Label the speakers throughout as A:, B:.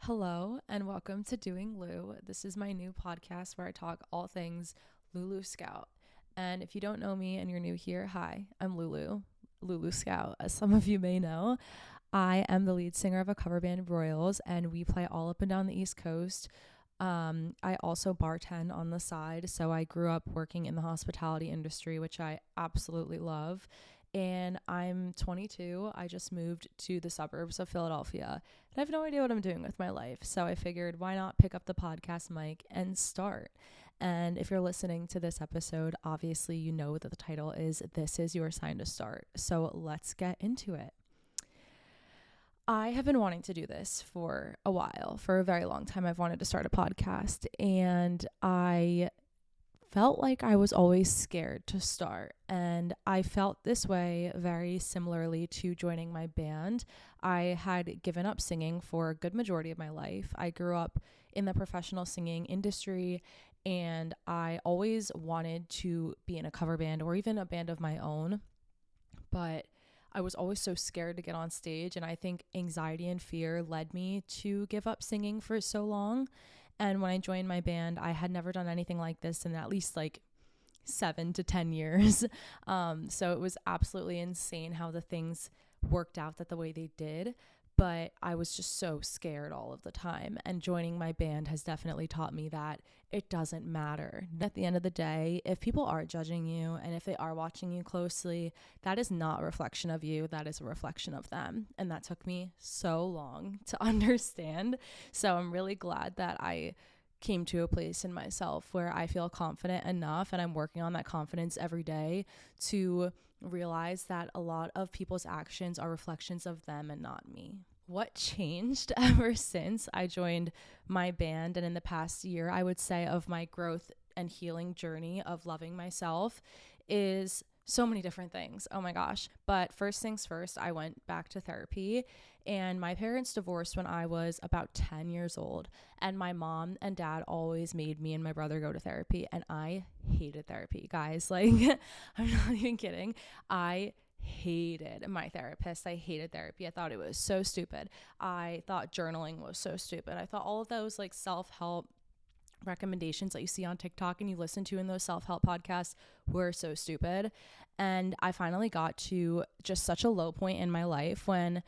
A: Hello and welcome to Doing Lou. This is my new podcast where I talk all things Lulu Scout. And if you don't know me and you're new here, hi, I'm Lulu Scout. As some of you may know, I am the lead singer of a cover band, Royals, and we play all up and down the East Coast. I also bartend on the side, so I grew up working in the hospitality industry, which I absolutely love. And I'm 22. I just moved to the suburbs of Philadelphia, and I have no idea what I'm doing with my life. So I figured, why not pick up the podcast mic and start? And if you're listening to this episode, obviously you know that the title is This Is Your Sign to Start. So let's get into it. I have been wanting to do this for a while. For a very long time, I've wanted to start a podcast, and I felt like I was always scared to start. And I felt this way very similarly to joining my band. I had given up singing for a good majority of my life. I grew up in the professional singing industry, and I always wanted to be in a cover band or even a band of my own. But I was always so scared to get on stage, and I think anxiety and fear led me to give up singing for so long. And when I joined my band, I had never done anything like this in at least like 7 to 10 years. So it was absolutely insane how the things worked out that the way they did. But I was just so scared all of the time. And joining my band has definitely taught me that it doesn't matter. At the end of the day, if people are judging you and if they are watching you closely, that is not a reflection of you. That is a reflection of them. And that took me so long to understand. So I'm really glad that I came to a place in myself where I feel confident enough, and I'm working on that confidence every day to realize that a lot of people's actions are reflections of them and not me. What changed ever since I joined my band, and in the past year, I would say, of my growth and healing journey of loving myself, is so many different things. Oh my gosh. But first things first, I went back to therapy, and my parents divorced when I was about 10 years old. And my mom and dad always made me and my brother go to therapy. And I hated therapy, guys. Like, I'm not even kidding. I hated my therapist. I hated therapy. I thought it was so stupid. I thought journaling was so stupid. I thought all of those like self-help recommendations that you see on TikTok and you listen to in those self-help podcasts were so stupid. And I finally got to just such a low point in my life when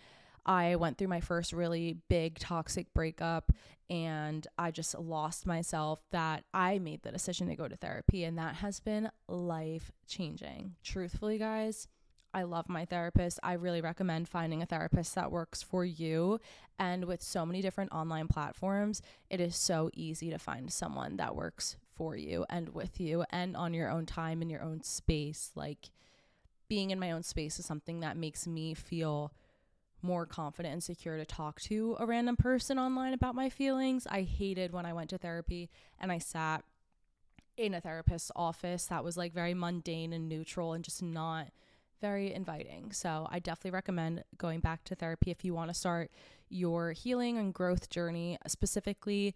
A: I went through my first really big toxic breakup, and I just lost myself, that I made the decision to go to therapy, and that has been life-changing. Truthfully, guys, I love my therapist. I really recommend finding a therapist that works for you. And with so many different online platforms, it is so easy to find someone that works for you and with you and on your own time in your own space. Like, being in my own space is something that makes me feel more confident and secure to talk to a random person online about my feelings. I hated when I went to therapy and I sat in a therapist's office that was like very mundane and neutral and just not very inviting. So I definitely recommend going back to therapy if you want to start your healing and growth journey. Specifically,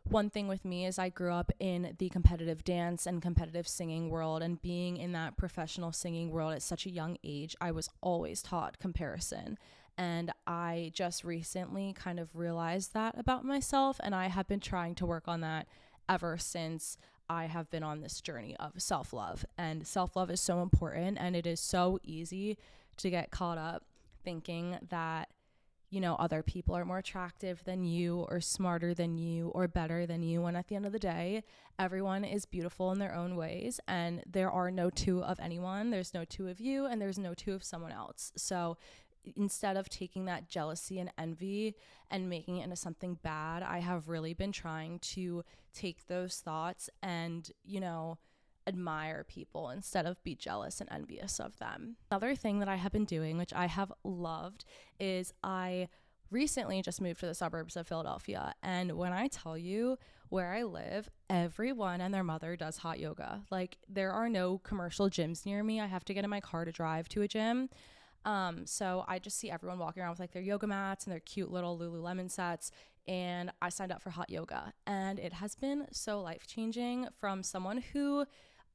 A: one thing with me is I grew up in the competitive dance and competitive singing world, and being in that professional singing world at such a young age, I was always taught comparison. And I just recently kind of realized that about myself, and I have been trying to work on that ever since I have been on this journey of self-love. And self-love is so important, and it is so easy to get caught up thinking that, you know, other people are more attractive than you or smarter than you or better than you. And at the end of the day, everyone is beautiful in their own ways, and there are no two of anyone. There's no two of you, and there's no two of someone else. So instead of taking that jealousy and envy and making it into something bad, I have really been trying to take those thoughts and, you know, admire people instead of be jealous and envious of them. Another thing that I have been doing, which I have loved, is I recently just moved to the suburbs of Philadelphia. And when I tell you, where I live, everyone and their mother does hot yoga. Like, there are no commercial gyms near me. I have to get in my car to drive to a gym. So I just see everyone walking around with like their yoga mats and their cute little Lululemon sets. And I signed up for hot yoga, and it has been so life-changing. From someone who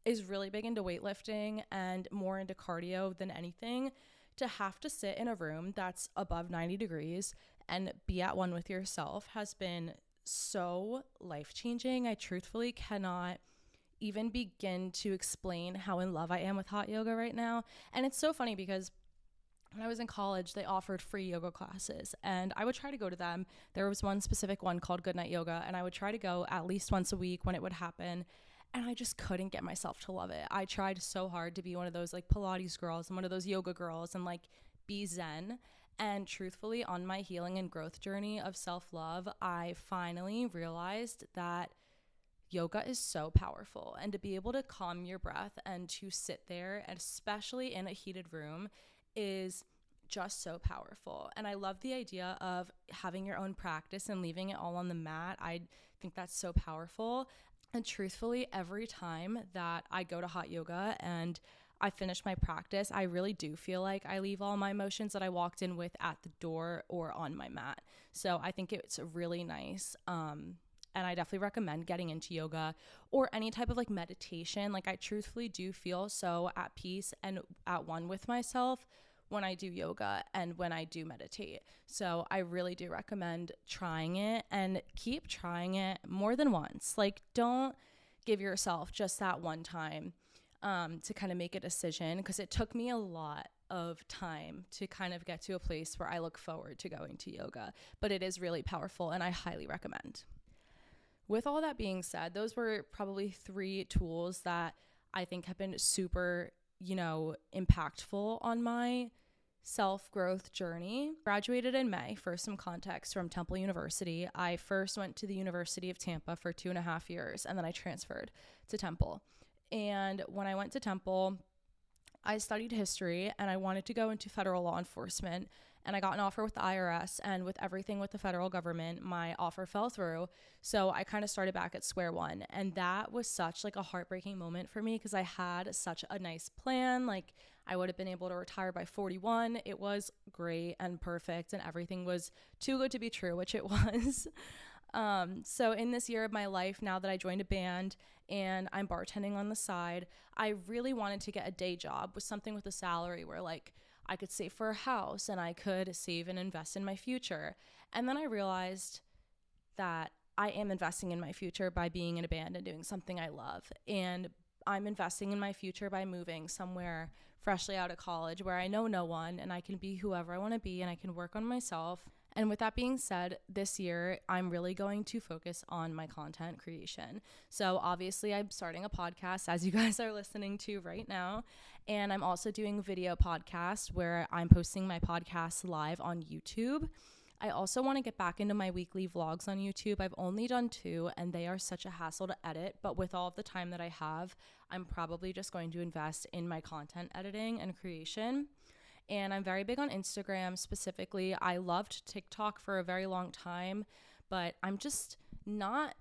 A: is really big into weightlifting and more into cardio than anything, to have to sit in a room that's above 90 degrees and be at one with yourself has been so life-changing. I truthfully cannot even begin to explain how in love I am with hot yoga right now. And it's so funny because when I was in college, they offered free yoga classes and I would try to go to them. There was one specific one called Goodnight Yoga, and I would try to go at least once a week when it would happen. And I just couldn't get myself to love it. I tried so hard to be one of those like Pilates girls and one of those yoga girls and like be zen. And truthfully, on my healing and growth journey of self-love, I finally realized that yoga is so powerful, and to be able to calm your breath and to sit there, and especially in a heated room, is just so powerful. And I love the idea of having your own practice and leaving it all on the mat. I think that's so powerful. And truthfully, every time that I go to hot yoga and I finish my practice, I really do feel like I leave all my emotions that I walked in with at the door or on my mat. So I think it's really nice. And I definitely recommend getting into yoga or any type of like meditation. Like I truthfully do feel so at peace and at one with myself when I do yoga and when I do meditate. So I really do recommend trying it, and keep trying it more than once. Like don't give yourself just that one time to kind of make a decision, because it took me a lot of time to kind of get to a place where I look forward to going to yoga, but it is really powerful and I highly recommend. With all that being said, those were probably 3 tools that I think have been super, impactful on my self-growth journey. Graduated in May. For some context, from Temple University. I first went to the University of Tampa for 2.5 years, and then I transferred to Temple. And when I went to Temple, I studied history and I wanted to go into federal law enforcement, and I got an offer with the IRS, and with everything with the federal government, my offer fell through. So I kind of started back at square one, and that was such like a heartbreaking moment for me, because I had such a nice plan. Like I would have been able to retire by 41. It was great and perfect, and everything was too good to be true, which it was. So in this year of my life, now that I joined a band and I'm bartending on the side, I really wanted to get a day job with something with a salary where like I could save for a house and I could save and invest in my future. And then I realized that I am investing in my future by being in a band and doing something I love. And I'm investing in my future by moving somewhere freshly out of college where I know no one, and I can be whoever I want to be, and I can work on myself. And with that being said, this year, I'm really going to focus on my content creation. So obviously, I'm starting a podcast, as you guys are listening to right now. And I'm also doing a video podcast where I'm posting my podcast live on YouTube. I also want to get back into my weekly vlogs on YouTube. I've only done 2, and they are such a hassle to edit. But with all of the time that I have, I'm probably just going to invest in my content editing and creation. And I'm very big on Instagram specifically. I loved TikTok for a very long time, but I'm just not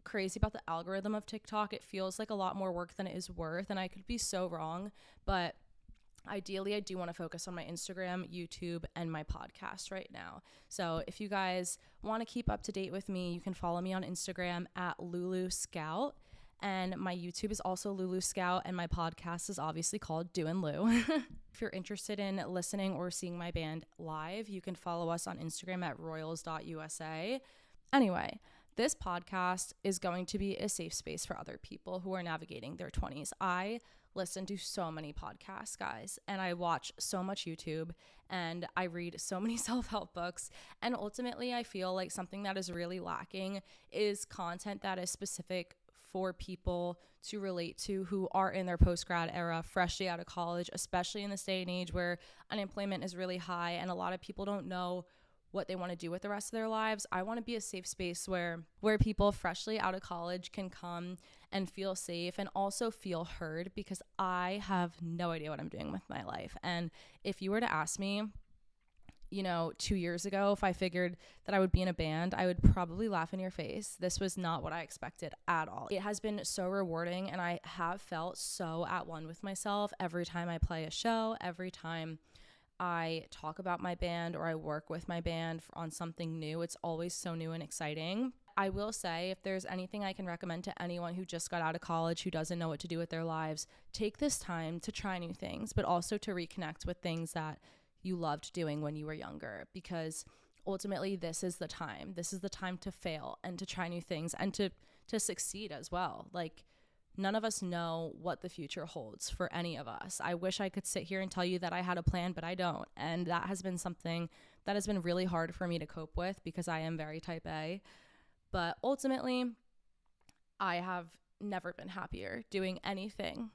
A: crazy about the algorithm of TikTok. It feels like a lot more work than it is worth, and I could be so wrong, but ideally I do want to focus on my Instagram, YouTube, and my podcast right now. So if you guys want to keep up to date with me, you can follow me on Instagram at Lulu Scout. And my YouTube is also Lulu Scout, and my podcast is obviously called Doin' Lou. If you're interested in listening or seeing my band live, you can follow us on Instagram at royals.usa. Anyway, this podcast is going to be a safe space for other people who are navigating their 20s. I listen to so many podcasts, guys, and I watch so much YouTube, and I read so many self-help books. And ultimately, I feel like something that is really lacking is content that is specific for people to relate to who are in their post-grad era, freshly out of college, especially in this day and age where unemployment is really high and a lot of people don't know what they want to do with the rest of their lives. I want to be a safe space where people freshly out of college can come and feel safe and also feel heard, because I have no idea what I'm doing with my life. And if you were to ask me, 2 years ago, if I figured that I would be in a band, I would probably laugh in your face. This was not what I expected at all. It has been so rewarding, and I have felt so at one with myself every time I play a show, every time I talk about my band or I work with my band on something new. It's always so new and exciting. I will say, if there's anything I can recommend to anyone who just got out of college, who doesn't know what to do with their lives, take this time to try new things, but also to reconnect with things that you loved doing when you were younger, because ultimately, this is the time. This is the time to fail and to try new things and to succeed as well. Like, none of us know what the future holds for any of us. I wish I could sit here and tell you that I had a plan, but I don't. And that has been something that has been really hard for me to cope with because I am very type A. But ultimately, I have never been happier doing anything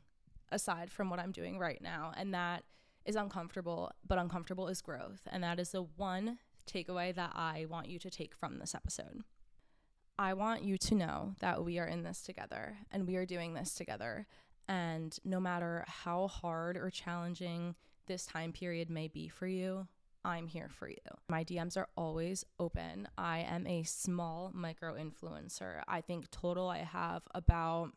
A: aside from what I'm doing right now. And that is uncomfortable, but uncomfortable is growth. And that is the one takeaway that I want you to take from this episode. I want you to know that we are in this together and we are doing this together. And no matter how hard or challenging this time period may be for you, I'm here for you. My DMs are always open. I am a small micro influencer. I think total I have about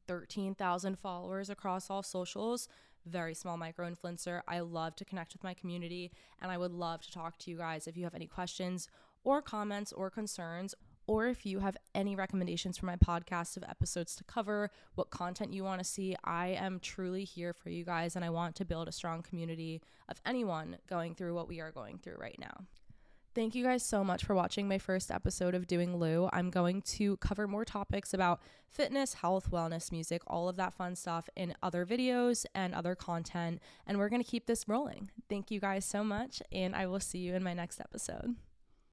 A: 13,000 followers across all socials. Very small micro influencer. I love to connect with my community, and I would love to talk to you guys if you have any questions or comments or concerns, or if you have any recommendations for my podcast of episodes to cover, what content you want to see. I am truly here for you guys, and I want to build a strong community of anyone going through what we are going through right now. Thank you guys so much for watching my first episode of Doing Lou. I'm going to cover more topics about fitness, health, wellness, music, all of that fun stuff in other videos and other content, and we're going to keep this rolling. Thank you guys so much, and I will see you in my next episode.